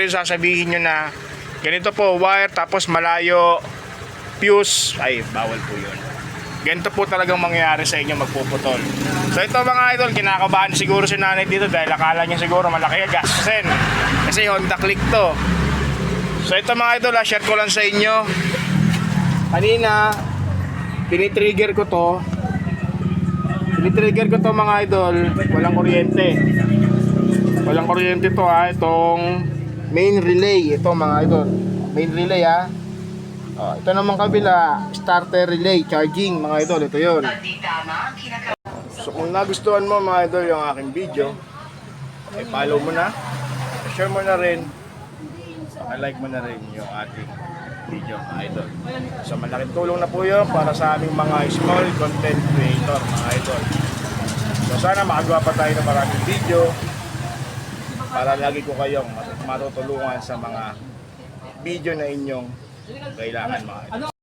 pero yung sasabihin nyo na ganito po wire tapos malayo fuse, ay bawal po yun. Ganito po talagang mangyayari sa inyo, magpuputol. So ito mga idol, kinakabahan siguro si nanay dito dahil akala niya siguro malaki ang gastusin kasi Honda Click to. So ito mga idol, share ko lang sa inyo. Kanina tinitrigger ko to mga idol, walang kuryente. Walang kuryente to itong main relay, ito mga idol, main relay ito naman kabila, starter relay, charging mga idol, ito yun. So kung nagustuhan mo mga idol yung aking video, follow mo na, share mo na rin, like mo na rin yung ating video mga idol. So malaking tulong na po yun para sa aming mga small content creator mga idol. So sana makagawa pa tayo ng maraming video para lagi ko kayong matutulungan sa mga video na inyong kailangan mga idol.